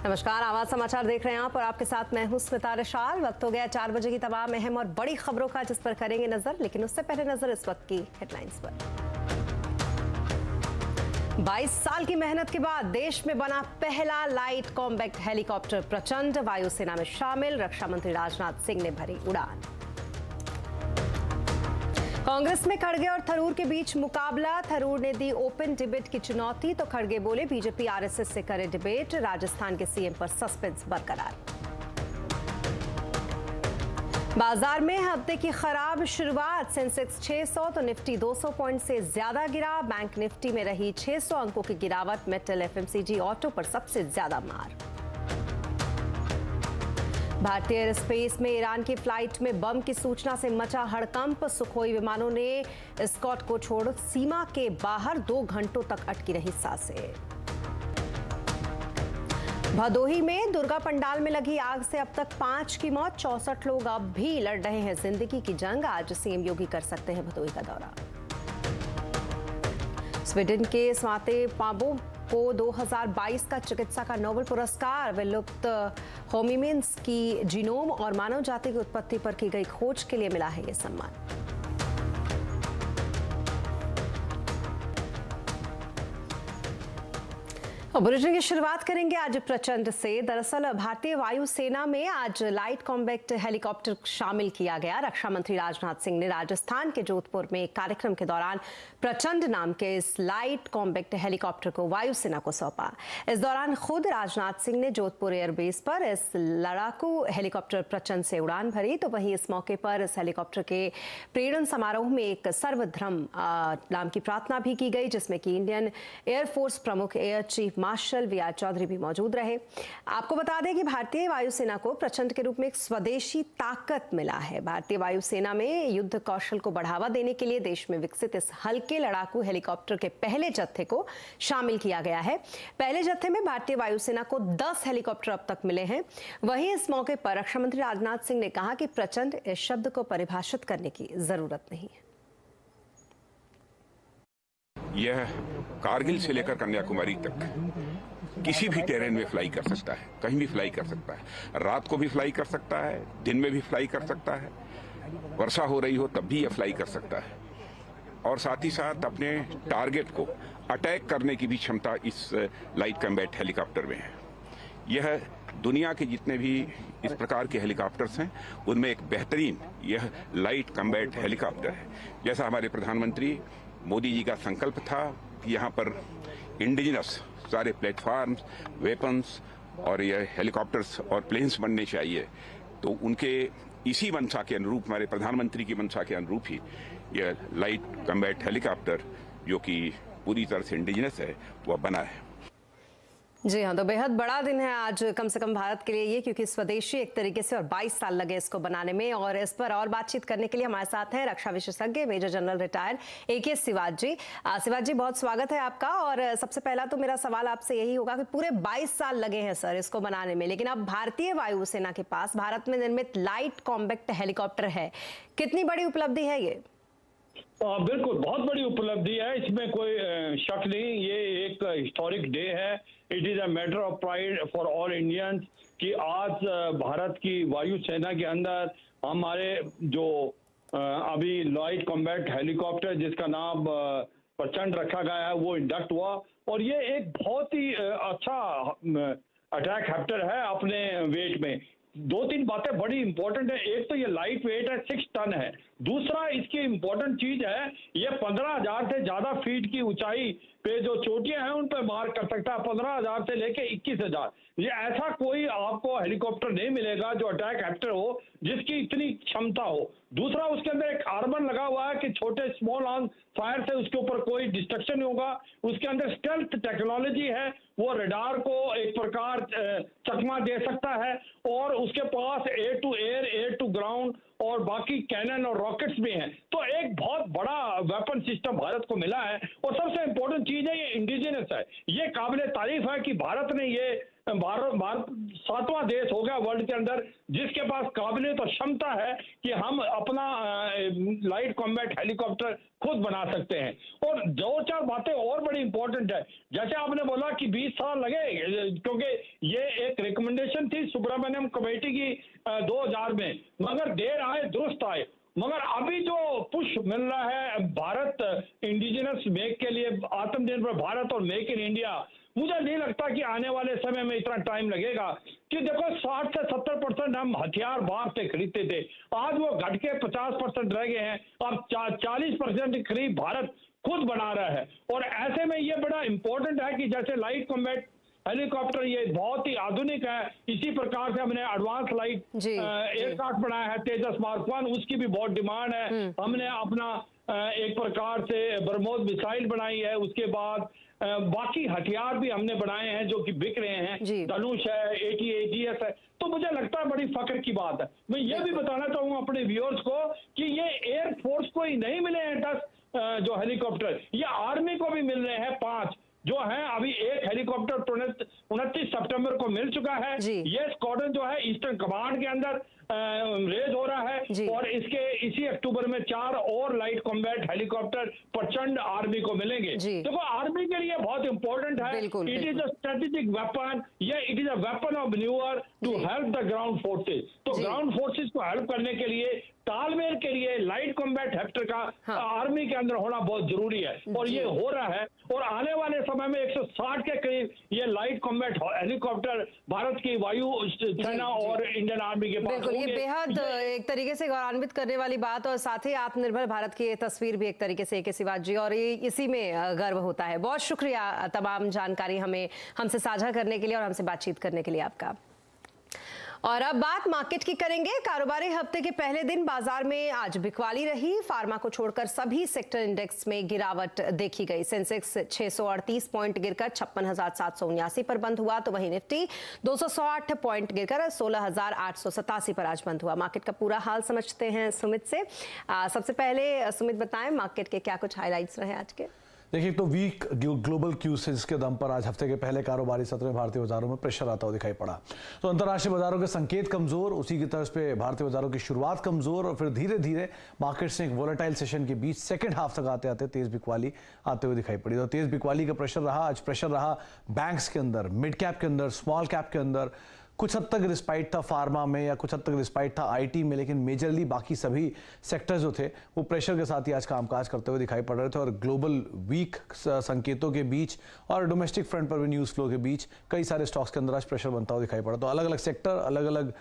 नमस्कार, आवाज समाचार देख रहे हैं आप और आपके साथ मैं हूं स्मिता रिशाल। वक्त हो गया 4 बजे की तमाम अहम और बड़ी खबरों का, जिस पर करेंगे नजर। लेकिन उससे पहले नजर इस वक्त की हेडलाइंस पर। 22 साल की मेहनत के बाद देश में बना पहला लाइट कॉम्बैक्ट हेलीकॉप्टर प्रचंड वायुसेना में शामिल। रक्षा मंत्री राजनाथ सिंह ने भरी उड़ान। कांग्रेस में खड़गे और थरूर के बीच मुकाबला। थरूर ने दी ओपन डिबेट की चुनौती तो खड़गे बोले बीजेपी आरएसएस से करे डिबेट। राजस्थान के सीएम पर सस्पेंस बरकरार। बाजार में हफ्ते की खराब शुरुआत। सेंसेक्स 600 तो निफ्टी 200 पॉइंट से ज्यादा गिरा। बैंक निफ्टी में रही 600 अंकों की गिरावट। मेटल, एफएमसीजी, ऑटो पर सबसे ज्यादा मार। भारतीय एयरस्पेस में ईरान की फ्लाइट में बम की सूचना से मचा हड़कंप। सुखोई विमानों ने स्कॉट को छोड़ सीमा के बाहर 2 घंटों तक अटकी रही सांसें। भदोही में दुर्गा पंडाल में लगी आग से अब तक 5 की मौत। 64 लोग अब भी लड़ रहे हैं जिंदगी की जंग। आज सीएम योगी कर सकते हैं भदोही का दौरा। स्वीडन के स्वाते पाबो को 2022 का चिकित्सा का नोबेल पुरस्कार। विलुप्त होमिनिन्स की जीनोम और मानव जाति की उत्पत्ति पर की गई खोज के लिए मिला है ये सम्मान। बुलेटिन की शुरुआत करेंगे आज प्रचंड से। दरअसल भारतीय वायुसेना में आज लाइट कॉम्बैक्ट हेलीकॉप्टर शामिल किया गया। रक्षा मंत्री राजनाथ सिंह ने राजस्थान के जोधपुर में एक कार्यक्रम के दौरान प्रचंड नाम के इस लाइट कॉम्बैक्ट हेलीकॉप्टर को वायुसेना को सौंपा। इस दौरान खुद राजनाथ सिंह ने जोधपुर एयरबेस पर इस लड़ाकू हेलीकॉप्टर प्रचंड से उड़ान भरी। तो वहीं इस मौके पर इस हेलीकॉप्टर के प्रेरण समारोह में एक सर्वधर्म नाम की प्रार्थना भी की गई, जिसमें कि इंडियन एयरफोर्स प्रमुख air chief marshal V R. Chaudhari भी मौजूद रहे। आपको बता दें कि भारतीय वायुसेना को प्रचंड के रूप में एक स्वदेशी ताकत मिला है। भारतीय वायुसेना में युद्ध कौशल को बढ़ावा देने के लिए देश में विकसित इस हल्के लड़ाकू हेलीकॉप्टर के पहले जत्थे को शामिल किया गया है। पहले जत्थे में भारतीय वायुसेना को 10 हेलीकॉप्टर अब तक मिले हैं। वहीं इस मौके पर रक्षा मंत्री राजनाथ सिंह ने कहा कि प्रचंड इस शब्द को परिभाषित करने की जरूरत नहीं है। यह कारगिल से लेकर कन्याकुमारी तक किसी भी टेरेन में फ्लाई कर सकता है, कहीं भी फ्लाई कर सकता है। रात को भी फ्लाई कर सकता है, दिन में भी फ्लाई कर सकता है, वर्षा हो रही हो तब भी यह फ्लाई कर सकता है। और साथ ही साथ अपने टारगेट को अटैक करने की भी क्षमता इस लाइट कॉम्बैट हेलीकॉप्टर में है। यह दुनिया के जितने भी इस प्रकार के हेलीकॉप्टर्स हैं उनमें एक बेहतरीन यह लाइट कॉम्बैट हेलीकॉप्टर है। जैसा हमारे प्रधानमंत्री मोदी जी का संकल्प था कि यहाँ पर इंडिजिनस सारे प्लेटफॉर्म्स, वेपन्स और ये हेलीकॉप्टर्स और प्लेन्स बनने चाहिए, तो उनके इसी मंशा के अनुरूप, हमारे प्रधानमंत्री की मंशा के अनुरूप ही यह लाइट कॉम्बैट हेलीकॉप्टर जो कि पूरी तरह से इंडिजिनस है वह बना है। जी हाँ, तो बेहद बड़ा दिन है आज कम से कम भारत के लिए ये, क्योंकि स्वदेशी एक तरीके से, और 22 साल लगे इसको बनाने में। और इस पर और बातचीत करने के लिए हमारे साथ हैं रक्षा विशेषज्ञ major general retired A K. Siwach जी। सिवाज जी, बहुत स्वागत है आपका। और सबसे पहला तो मेरा सवाल आपसे यही होगा कि पूरे 22 साल लगे हैं सर इसको बनाने में, लेकिन अब भारतीय वायुसेना के पास भारत में निर्मित लाइट कॉम्बैक्ट हेलीकॉप्टर है। कितनी बड़ी उपलब्धि है ये? बिल्कुल, बहुत बड़ी उपलब्धि है, इसमें कोई शक नहीं। ये एक हिस्टोरिक डे है। It is a matter of pride for all Indians कि आज भारत की वायुसेना के अंदर हमारे जो अभी लाइट कॉम्बैट हेलीकॉप्टर जिसका नाम प्रचंड रखा गया है वो इंडक्ट हुआ। और ये एक बहुत ही अच्छा अटैक हेप्टर है अपने वेट में। 2-3 बातें बड़ी इंपॉर्टेंट है। एक तो ये लाइट वेट है, 6 टन है। दूसरा इसकी इंपॉर्टेंट चीज है, ये 15,000 से ज्यादा फीट की ऊंचाई पे जो चोटियां हैं उन पे मार कर सकता है। 15,000 से लेके 21,000। ये ऐसा कोई आपको हेलीकॉप्टर नहीं मिलेगा जो अटैक हेप्टर हो जिसकी इतनी क्षमता हो। दूसरा, उसके अंदर एक कार्बन लगा हुआ है कि छोटे स्मॉल आर्म फायर से उसके ऊपर कोई डिस्ट्रक्शन नहीं होगा। उसके अंदर स्टेल्थ टेक्नोलॉजी है, वो रडार को एक प्रकार चकमा दे सकता है। और उसके पास air to air, air to ground और बाकी कैनन और रॉकेट्स भी हैं। तो एक बहुत बड़ा वेपन सिस्टम भारत को मिला है और सबसे इंपॉर्टेंट चीज है ये इंडिजिनस है। ये काबिले तारीफ है कि भारत ने ये भारत 7वां देश हो गया वर्ल्ड के अंदर जिसके पास काबिलियत और क्षमता है कि हम अपना लाइट कॉम्बैट हेलीकॉप्टर खुद बना सकते हैं। और 2-4 बातें और बड़ी इंपॉर्टेंट है, जैसे आपने बोला कि 20 साल लगे, क्योंकि ये एक रिकमेंडेशन थी सुब्रमण्यम कमेटी की 2000 में, मगर देर आए दुरुस्त आए। मगर अभी जो पुश मिल रहा है भारत इंडिजिनस मेक के लिए, आत्मनिर्भर भारत और मेक इन इंडिया, मुझे नहीं लगता कि आने वाले समय में इतना टाइम लगेगा। कि देखो 60 से 70% हम हथियार बाहर से खरीदते थे, आज वो घट के 50% रह गए हैं। अब 40% के करीब भारत खुद बना रहा है। और ऐसे में ये बड़ा इंपॉर्टेंट है कि जैसे लाइट कॉम्बैट हेलीकॉप्टर ये बहुत ही आधुनिक है, इसी प्रकार से हमने एडवांस लाइट एयरक्राफ्ट बनाया है तेजस मार्क 1, उसकी भी बहुत डिमांड है। हमने अपना एक प्रकार से ब्रह्मोस मिसाइल बनाई है, उसके बाद बाकी हथियार भी हमने बनाए हैं जो कि बिक रहे हैं, धनुष है, ATAGS है। तो मुझे लगता है बड़ी फख्र की बात है। मैं ये भी बताना चाहूंगा अपने व्यूअर्स को कि ये एयरफोर्स को ही नहीं मिले हैं 10 जो हेलीकॉप्टर, ये आर्मी को भी मिल रहे हैं 5 जो है। अभी एक हेलीकॉप्टर 29 सितंबर को मिल चुका है। ये स्क्वाड्रन जो है ईस्टर्न कमांड के अंदर रेज हो रहा है और इसी अक्टूबर में 4 और light combat helicopter Prachand army को मिलेंगे। देखो आर्मी के लिए बहुत इंपॉर्टेंट है, it is a strategic weapon, या it is a weapon of manoeuvre to help the ground forces. तो ग्राउंड फोर्सेस को हेल्प करने के लिए, तालमेल के लिए लाइट कॉम्बैट हेक्टर का आर्मी के अंदर होना बहुत जरूरी है और ये हो रहा है। और आने वाले समय में 160 के करीब ये लाइट कॉम्बैट हेलीकॉप्टर भारत की वायु सेना और इंडियन आर्मी के पास ये बेहद एक तरीके से गौरवान्वित करने वाली बात और साथ ही आत्मनिर्भर भारत की ये तस्वीर भी एक तरीके से के शिवाजी जी, और ये इसी में गर्व होता है। बहुत शुक्रिया तमाम जानकारी हमसे साझा करने के लिए और हमसे बातचीत करने के लिए आपका। और अब बात मार्केट की करेंगे। कारोबारी हफ्ते के पहले दिन बाजार में आज बिकवाली रही। फार्मा को छोड़कर सभी सेक्टर इंडेक्स में गिरावट देखी गई। सेंसेक्स 638 पॉइंट गिरकर 56,779 पर बंद हुआ, तो वहीं निफ्टी 208 पॉइंट गिरकर 16,887 पर आज बंद हुआ। मार्केट का पूरा हाल समझते हैं सुमित से। सबसे पहले सुमित बताएं मार्केट के क्या कुछ हाईलाइट्स रहे आज के। देखिए, तो वीक ग्लोबल क्यूज के दम पर आज हफ्ते के पहले कारोबारी सत्र में भारतीय बाजारों में प्रेशर आता हुआ दिखाई पड़ा। तो अंतर्राष्ट्रीय बाजारों के संकेत कमजोर, उसी की तर्ज पे भारतीय बाजारों की शुरुआत कमजोर और फिर धीरे धीरे मार्केट्स ने एक वोलेटाइल सेशन के बीच सेकंड हाफ तक आते आते तेज बिकवाली आते हुए दिखाई पड़ी। तो तेज बिकवाली का प्रेशर रहा। आज प्रेशर रहा बैंक्स के अंदर, मिड कैप के अंदर, स्मॉल कैप के अंदर। कुछ हद तक रिस्पाइट था फार्मा में या कुछ हद तक रिस्पाइट था आईटी में, लेकिन मेजरली बाकी सभी सेक्टर्स जो थे वो प्रेशर के साथ ही आज कामकाज करते हुए दिखाई पड़ रहे थे। और ग्लोबल वीक संकेतों के बीच और डोमेस्टिक फ्रंट पर भी न्यूज़ फ्लो के बीच कई सारे स्टॉक्स के अंदर आज प्रेशर बनता हुआ दिखाई पड़ा। तो अलग अलग सेक्टर, अलग अलग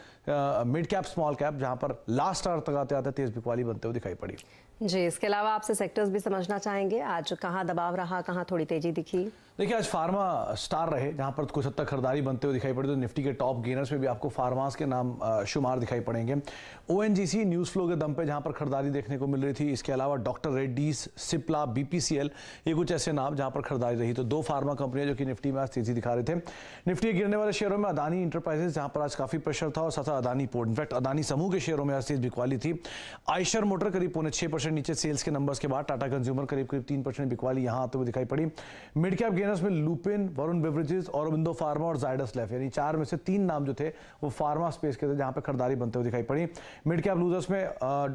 मिड कैप, स्मॉल कैप, जहां पर लास्ट आवर तक आते आते तेज बिकवाली बनते हुए दिखाई पड़ी। जी, इसके अलावा आपसे सेक्टर्स भी समझना चाहेंगे, आज कहां दबाव रहा, कहां थोड़ी तेजी दिखी? देखिए, आज फार्मा स्टार रहे जहां पर कुछ हद तक खरीदारी बनते हुए दिखाई पड़ी। तो निफ्टी के टॉप गेनर्स में भी आपको फार्मास के नाम शुमार दिखाई पड़ेंगे। ONGC न्यूज़ फ्लो के दम पे जहां पर खरीदारी देखने को मिल रही थी। इसके अलावा डॉक्टर रेड्डीज, सिप्ला, BPCL, ये कुछ ऐसे नाम जहां पर खरीदारी रही। तो 2 फार्मा कंपनियां जो कि निफ्टी में आज तेजी दिखा रहे थे। निफ्टी गिरने वाले शेयरों में अदानी इंटरप्राइजेस जहां पर आज काफी प्रेशर था और साथ अदानी पोर्ट, इनफैक्ट अदानी समूह के शेयरों में आज तेज बिकवाली थी। आयशर मोटर करीब 6.25% नीचे सेल्स के नंबर्स के बाद। टाटा कंज्यूमर करीब 3% बिकवाली यहां आते हुए दिखाई पड़ी। मिड कैप गेनर्स में Lupin, Varun beverages, Aurobindo pharma और जायडस लाइफ, यानी 4 में से 3 नाम जो थे वो फार्मा स्पेस के थे जहां पे खरीदारी बनते हुए दिखाई पड़ी। मिड कैप लूजर्स में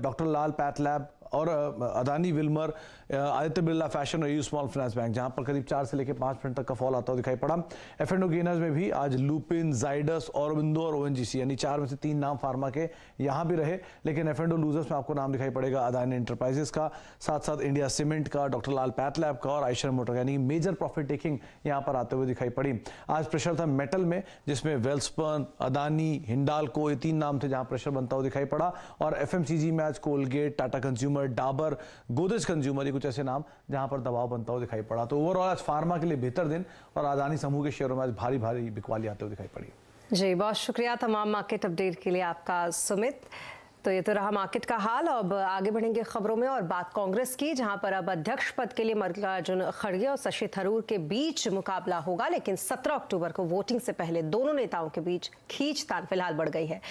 डॉक्टर लाल पैथ लैब और अदानी विल्मर, आदित्य बिरला फैशन और यू स्मॉल फाइनेंस बैंक, जहां पर करीब 4 से लेकर 5% तक का फॉल आता हुआ दिखाई पड़ा। F&O गेनर्स में भी आज लुपिन, जाइडस, औरोबिंदो और ONGC, यानी 4 में से 3 नाम फार्मा के यहां भी रहे। लेकिन F&O लूजर्स में आपको नाम दिखाई पड़ेगा अदानी इंटरप्राइजेस का, साथ साथ इंडिया सीमेंट का, डॉक्टर लाल पैथ लैब का और आयशर मोटर, यानी मेजर प्रॉफिट टेकिंग यहां पर आते हुए दिखाई पड़ी। आज प्रेशर था मेटल में, जिसमें वेल्सपन, अदानी, हिंडाल्को, ये 3 नाम थे जहां प्रेशर बनता हुआ दिखाई पड़ा। और FMCG में आज Colgate, Tata consumer, Dabur, Godrej consumer, ये कुछ ऐसे नाम जहां पर दबाव बनता हुआ दिखाई पड़ा। तो ओवरऑल आज फार्मा के लिए बेहतर दिन और अदानी समूह के शेयरों में आज भारी भारी बिकवाली आते हुए दिखाई पड़ी। जी, बहुत शुक्रिया तमाम मार्केट अपडेट के लिए आपका सुमित। तो ये तो रहा मार्केट का हाल। अब आगे बढ़ेंगे खबरों में और बात कांग्रेस की, जहां पर अब अध्यक्ष पद के लिए मल्लिकार्जुन खड़गे और शशि थरूर के बीच मुकाबला होगा। लेकिन 17 अक्टूबर को वोटिंग से पहले दोनों नेताओं के बीच खींचतान फिलहाल बढ़ गई है।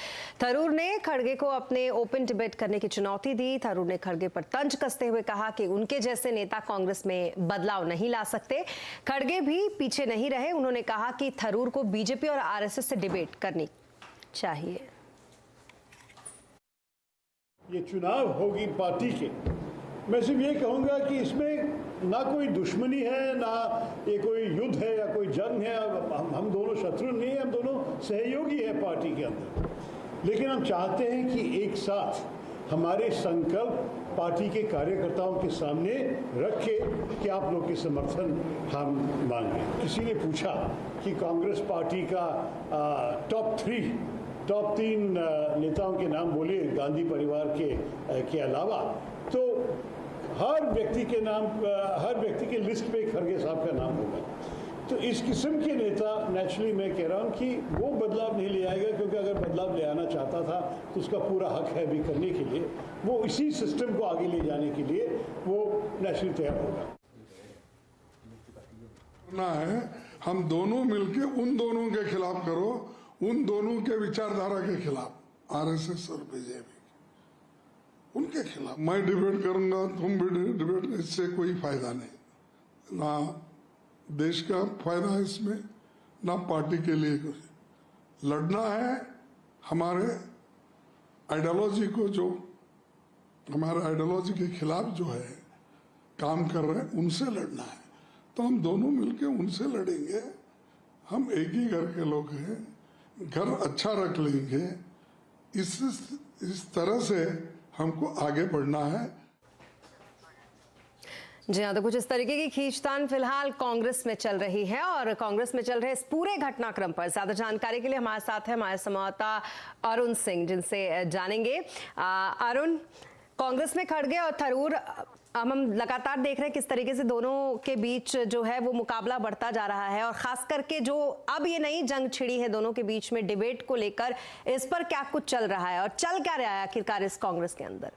थरूर ने खड़गे को अपने ओपन डिबेट करने की चुनौती दी। थरूर ने खड़गे पर तंज कसते हुए कहा कि उनके जैसे नेता कांग्रेस में बदलाव नहीं ला सकते। खड़गे भी पीछे नहीं रहे। उन्होंने कहा कि थरूर को बीजेपी और आरएसएस से डिबेट करनी चाहिए। ये चुनाव होगी पार्टी के, मैं सिर्फ ये कहूँगा कि इसमें ना कोई दुश्मनी है, ना ये कोई युद्ध है या कोई जंग है। हम दोनों शत्रु नहीं हैं, हम दोनों सहयोगी हैं पार्टी के अंदर। लेकिन हम चाहते हैं कि एक साथ हमारे संकल्प पार्टी के कार्यकर्ताओं के सामने रख के कि आप लोग के समर्थन हम मांगे। किसी ने पूछा कि कांग्रेस पार्टी का टॉप तीन नेताओं के नाम बोलिए गांधी परिवार के अलावा, तो हर व्यक्ति के लिस्ट पे खड़गे साहब का नाम होगा। तो इस किस्म के नेता नेचुरली मैं कह रहा हूँ कि वो बदलाव नहीं ले आएगा, क्योंकि अगर बदलाव ले आना चाहता था तो उसका पूरा हक है भी करने के लिए। वो इसी सिस्टम को आगे ले जाने के लिए वो नेचुरली तैयार होगा। करना है हम दोनों मिलके उन दोनों के खिलाफ करो, उन दोनों के विचारधारा के खिलाफ, आरएसएस और बीजेपी उनके खिलाफ। मैं डिबेट करूंगा, तुम भी डिबेट, इससे कोई फायदा नहीं, ना देश का फायदा है इसमें, ना पार्टी के लिए कुछ। लड़ना है हमारे आइडियोलॉजी को, जो हमारे आइडियोलॉजी के खिलाफ जो है काम कर रहे हैं, उनसे लड़ना है। तो हम दोनों मिलके उनसे लड़ेंगे। हम एक ही घर के लोग हैं, घर अच्छा रख लेंगे। इस तरह से हमको आगे बढ़ना है। जी हाँ, तो कुछ इस तरीके की खींचतान फिलहाल कांग्रेस में चल रही है और कांग्रेस में चल रहे इस पूरे घटनाक्रम पर ज्यादा जानकारी के लिए हमारे साथ है हमारे संवाददाता अरुण सिंह, जिनसे जानेंगे। अरुण, कांग्रेस में खड़गे और थरूर हम लगातार देख रहे हैं किस तरीके से दोनों के बीच जो है वो मुकाबला बढ़ता जा रहा है, और खास करके जो अब ये नई जंग छिड़ी है दोनों के बीच में डिबेट को लेकर, इस पर क्या कुछ चल रहा है और चल क्या रहा है आखिरकार इस कांग्रेस के अंदर?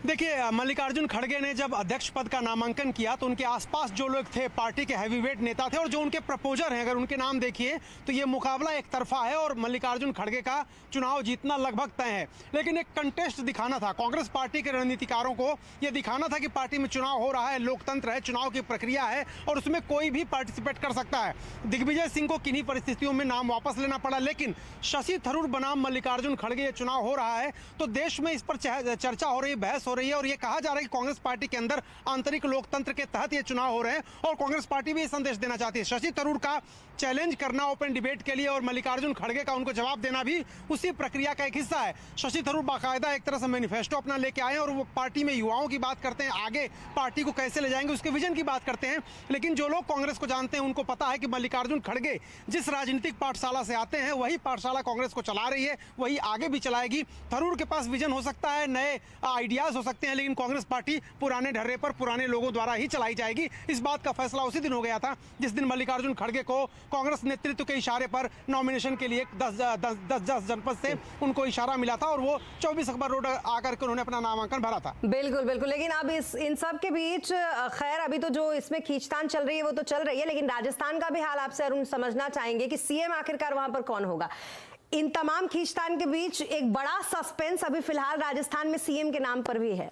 देखिए, मल्लिकार्जुन खड़गे ने जब अध्यक्ष पद का नामांकन किया तो उनके आसपास जो लोग थे पार्टी के हैवीवेट नेता थे और जो उनके प्रपोजर हैं, अगर उनके नाम देखिए तो ये मुकाबला एक तरफा है और मल्लिकार्जुन खड़गे का चुनाव जीतना लगभग तय है। लेकिन एक कंटेस्ट दिखाना था कांग्रेस पार्टी के रणनीतिकारों को, ये दिखाना था कि पार्टी में चुनाव हो रहा है, लोकतंत्र है, चुनाव की प्रक्रिया है और उसमें कोई भी पार्टिसिपेट कर सकता है। दिग्विजय सिंह को किन्हीं परिस्थितियों में नाम वापस लेना पड़ा, लेकिन शशि थरूर बनाम मल्लिकार्जुन खड़गे ये चुनाव हो रहा है तो देश में इस पर चर्चा हो रही है, बहस हो रही है और ये कहा जा रहा है कि कांग्रेस पार्टी के अंदर आंतरिक लोकतंत्र के तहत ये चुनाव हो रहे हैं और कांग्रेस पार्टी भी ये संदेश देना चाहती है। शशि थरूर का चैलेंज करना ओपन डिबेट के लिए और मल्लिकार्जुन खड़गे का उनको जवाब देना भी उसी प्रक्रिया का एक हिस्सा है। शशि थरूर बाकायदा एक तरह से मैनिफेस्टो अपना लेके आए और वो पार्टी में युवाओं की बात करते हैं, आगे पार्टी को कैसे ले जाएंगे उसके विजन की बात करते हैं। लेकिन जो लोग कांग्रेस को जानते हैं उनको पता है कि मल्लिकार्जुन खड़गे जिस राजनीतिक पाठशाला से आते हैं वही पाठशाला कांग्रेस को चला रही है, वही आगे भी चलाएगी। थरूर के पास विजन हो सकता है, नए आइडियाज हो सकते हैं, लेकिन कांग्रेस पार्टी पुराने ढर्रे पर पुराने लोगों द्वारा ही चलाई जाएगी। इस बात का फैसला उसी दिन हो गया था जिस दिन मल्लिकार्जुन खड़गे को कांग्रेस नेतृत्व के इशारे पर नॉमिनेशन के लिए 10 जनपद से उनको इशारा मिला था और वो 24 अकबर रोड आकर के उन्होंने अपना नामांकन भरा था। बिल्कुल बिल्कुल, लेकिन अब इन सब के बीच खैर अभी तो जो इसमें खींचतान चल रही है वो तो चल रही है, लेकिन राजस्थान का भी हाल आपसे अरुण समझना चाहेंगे कि सीएम आखिरकार वहां पर कौन होगा। इन तमाम खींचतान के बीच एक बड़ा सस्पेंस अभी फिलहाल राजस्थान में सीएम के नाम पर भी है।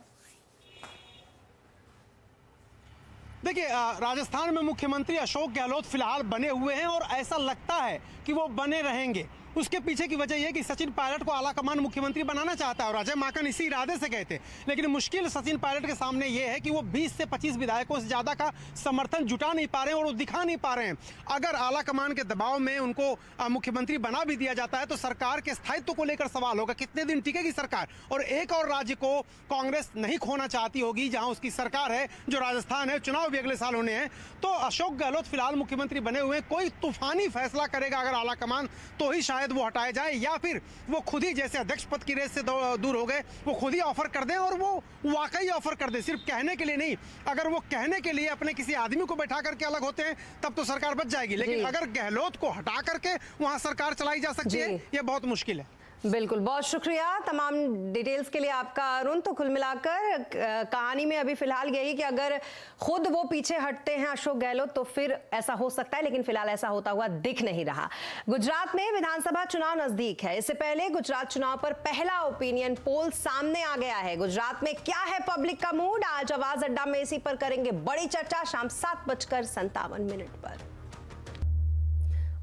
देखिए, राजस्थान में मुख्यमंत्री अशोक गहलोत फिलहाल बने हुए हैं और ऐसा लगता है कि वो बने रहेंगे। उसके पीछे की वजह यह कि सचिन पायलट को आलाकमान मुख्यमंत्री बनाना चाहता है और अजय माकन इसी इरादे से गए थे। लेकिन मुश्किल सचिन पायलट के सामने यह है कि वो 20 से 25 विधायकों से ज्यादा का समर्थन जुटा नहीं पा रहे हैं और वो दिखा नहीं पा रहे हैं। अगर आलाकमान के दबाव में उनको मुख्यमंत्री बना भी दिया जाता है तो सरकार के स्थायित्व को लेकर सवाल होगा, कितने दिन टिकेगी सरकार। और एक और राज्य को कांग्रेस नहीं खोना चाहती होगी जहां उसकी सरकार है, जो राजस्थान है, चुनाव भी अगले साल होने हैं। तो अशोक गहलोत फिलहाल मुख्यमंत्री बने हुए हैं। कोई तूफानी फैसला करेगा अगर आलाकमान तो ही शायद वो हटाए जाए, या फिर वो खुद ही जैसे अध्यक्ष पद की रेस से दूर हो गए, वो खुद ही ऑफर कर दें और वो वाकई ऑफर कर दें, सिर्फ कहने के लिए नहीं। अगर वो कहने के लिए अपने किसी आदमी को बैठा करके अलग होते हैं तब तो सरकार बच जाएगी, लेकिन अगर गहलोत को हटा करके वहां सरकार चलाई जा सकती है, ये बहुत मुश्किल है। बिल्कुल, बहुत शुक्रिया तमाम डिटेल्स के लिए आपका अरुण। तो कुल मिलाकर कहानी में अभी फिलहाल यही कि अगर खुद वो पीछे हटते हैं अशोक गहलोत तो फिर ऐसा हो सकता है, लेकिन फिलहाल ऐसा होता हुआ दिख नहीं रहा। गुजरात में विधानसभा चुनाव नजदीक है। इससे पहले गुजरात चुनाव पर पहला ओपिनियन पोल सामने आ गया है। गुजरात में क्या है पब्लिक का मूड, आज आवाज अड्डा में इसी पर करेंगे बड़ी चर्चा शाम 7:57 पर।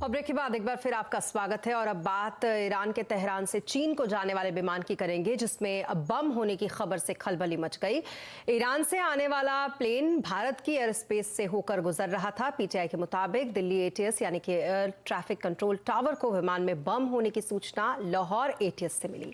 और ब्रेक के बाद एक बार फिर आपका स्वागत है और अब बात ईरान के तेहरान से चीन को जाने वाले विमान की करेंगे, जिसमें बम होने की खबर से खलबली मच गई। ईरान से आने वाला प्लेन भारत की एयर स्पेस से होकर गुजर रहा था। पीटीआई के मुताबिक दिल्ली एटीएस यानी कि एयर ट्रैफिक कंट्रोल टावर को विमान में बम होने की सूचना लाहौर एटीएस से मिली,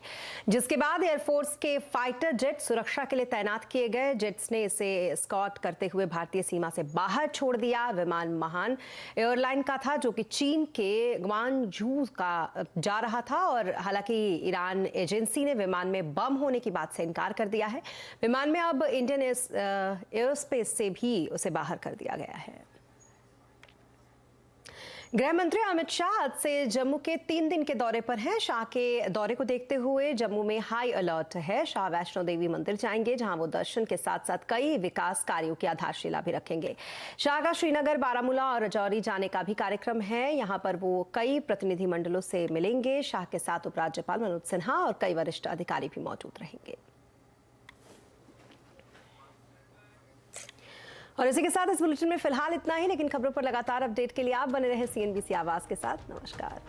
जिसके बाद एयरफोर्स के फाइटर जेट सुरक्षा के लिए तैनात किए गए। जेट्स ने इसे स्कॉट करते हुए भारतीय सीमा से बाहर छोड़ दिया। विमान महान एयरलाइन का था जो कि चीन के ग्वांगझू का जा रहा था और हालांकि ईरान एजेंसी ने विमान में बम होने की बात से इनकार कर दिया है। विमान में अब इंडियन एयरस्पेस से भी उसे बाहर कर दिया गया है। गृह मंत्री अमित शाह आज से जम्मू के 3 दिन के दौरे पर हैं। शाह के दौरे को देखते हुए जम्मू में हाई अलर्ट है। शाह वैष्णो देवी मंदिर जाएंगे, जहां वो दर्शन के साथ साथ कई विकास कार्यों की आधारशिला भी रखेंगे। शाह का श्रीनगर, बारामूला और राजौरी जाने का भी कार्यक्रम है। यहां पर वो कई प्रतिनिधिमंडलों से मिलेंगे। शाह के साथ उपराज्यपाल मनोज सिन्हा और कई वरिष्ठ अधिकारी भी मौजूद रहेंगे। और इसी के साथ इस बुलेटिन में फिलहाल इतना ही, लेकिन खबरों पर लगातार अपडेट के लिए आप बने रहें CNBC आवाज के साथ। नमस्कार।